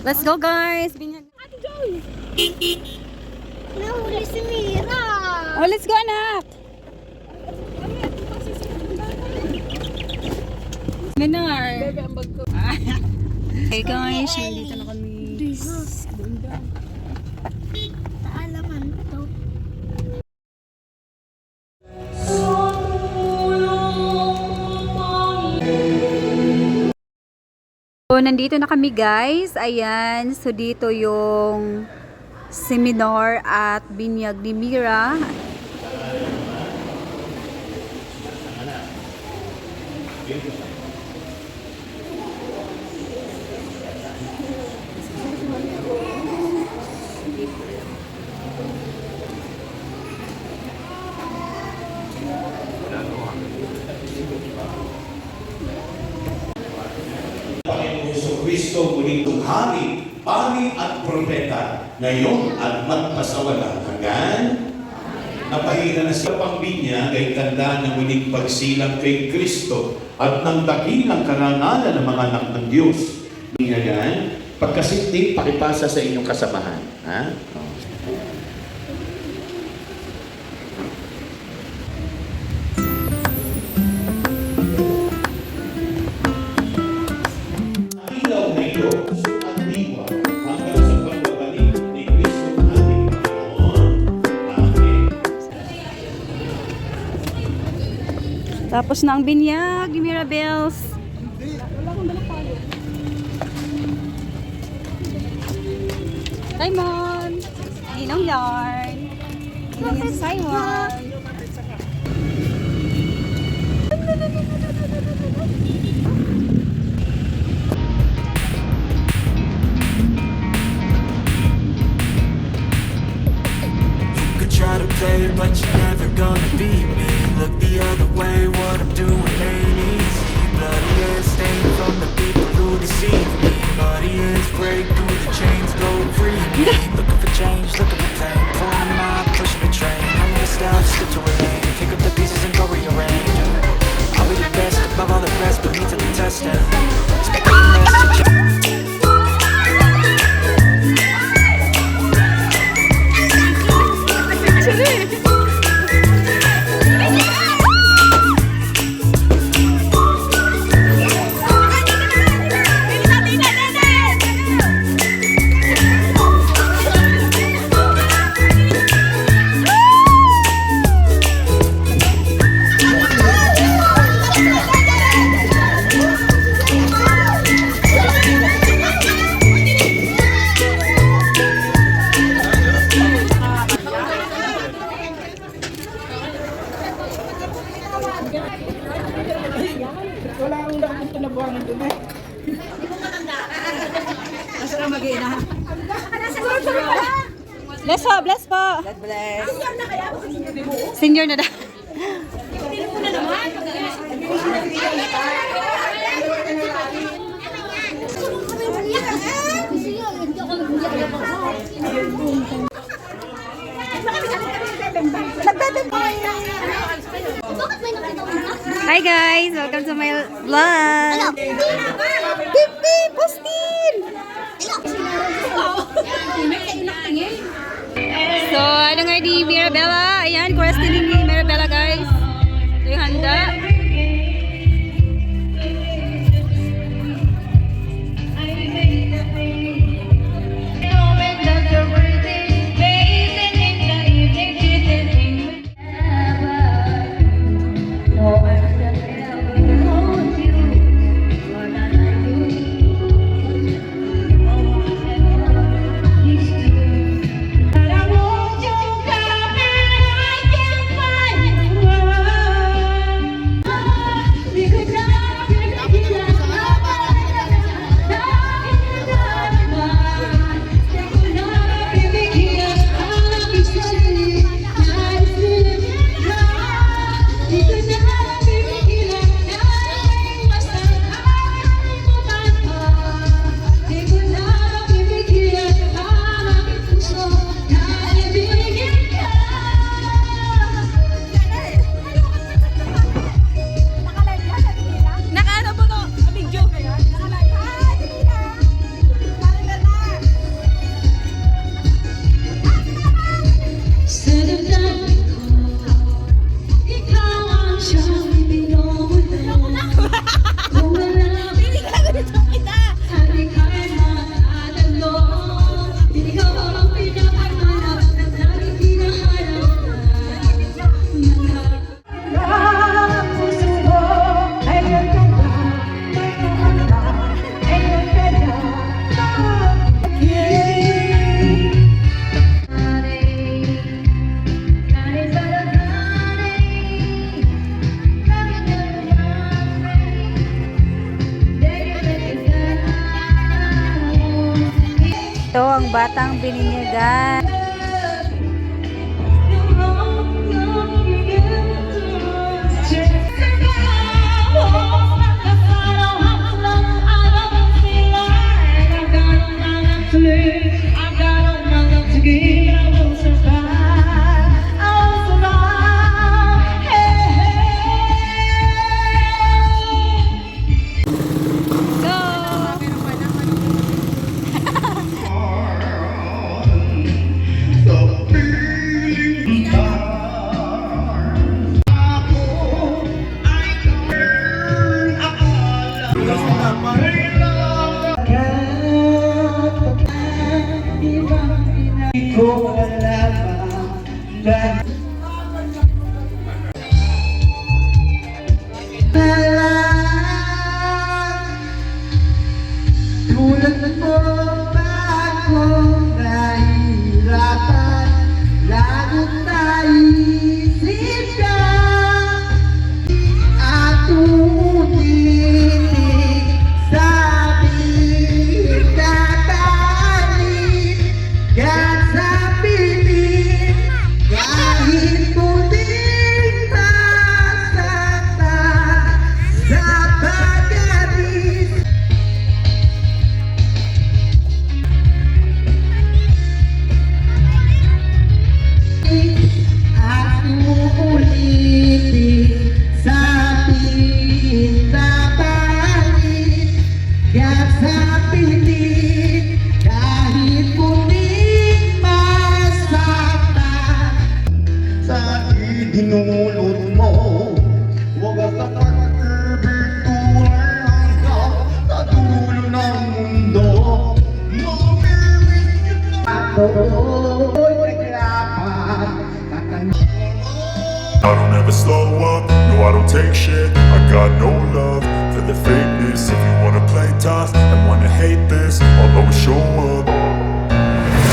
Let's go, guys! Nahuli si Mira. Oh, let's go, anak! Minar! Hey guys, nandito na kami. Taalaman to. So, nandito na kami guys. Ayan. So, dito yung seminar at binyag ni Mira. Panginoong Jesucristo muling tunghari, pari at propeta, ngayon at magpasawalang hanggan. Napahina na siya pang binya kay tanda ng muling pagsilang kay Kristo at ng dakilang karangalan ng mga anak ng Diyos. Ngayon, pagkasinting pakipasa sa inyong kasamahan. Ha? Ilaw na ito, sukat diwa, hanggang sa pagbabalik ni Kristo ating Panginoon. Amen. Tapos na ang binyag ni Mirabels. Simon! Ninong yarn. Ninong si Simon. Could try to play it, but you're never gonna beat me. Look the other way, what I'm doing ain't easy. Bloody hands stained from the people who deceive me. Bloody hands break through the chains, go free me. Looking for change, looking for pain. Pulling them out, pushing the train. I'm gonna stop, slip to a lane. Pick up the pieces and go rearrange. I'll be the best above all the rest, put me to the test now. Expect the rest to change. Wala akong nakakita na buwangan doon eh. Asa na mag-iina? Bless po, bless po. God bless. Senior na daw. Hi guys! Welcome to my vlog! Pipi! Postin! So, ano nga ni Mirabella? Ayan, chorus din ni Mirabella guys. Ito yung handa. Ito ang batang bininyagan. Tulad mo bago nahihirapan, lagong naisip ka at tumitig sa piling tatanin at sa piling kahit muling masaktan sa pag-alis. At uulitin sa pinabalik at sa pilit kahit muling masaktan. Sa idinulot mo, wagas na pag-ibig tunay hanggang sa dulo ng mundo. Mamimit kita ako'y naglapan. I don't ever slow up, no I don't take shit. I got no love for the fakeness. If you wanna play tough and wanna hate this, I'll always show up.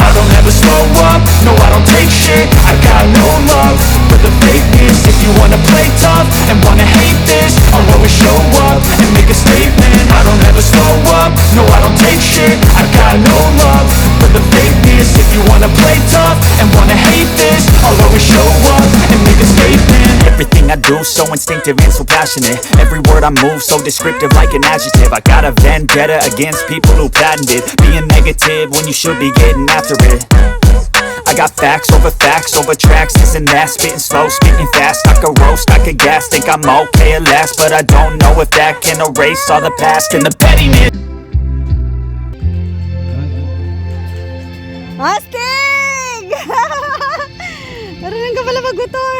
I don't ever slow up, no I don't take shit. I got no love for the fakeness. If you wanna play tough and wanna hate this, I'll always show up and make a statement. I don't ever slow up, no I don't take shit. I got no love for the fakeness. If you wanna play tough and wanna hate this, I'll always show up and make a statement. Everything I do so instinctive and so passionate. Every word I move so descriptive like an adjective. I got a vendetta against people who patented being negative when you should be getting after it. I got facts over tracks, this and that. Spitting slow, spitting fast, I could roast, I could gas. Think I'm okay at last, but I don't know if that can erase all the past and the pettiness. Astig! Marunong ka pala mag-motor.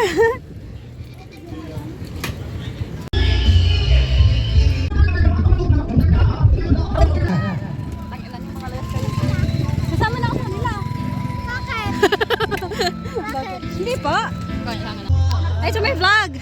Kasama na ako sa kanila. Bakit? Hindi po. Ay, so may vlog.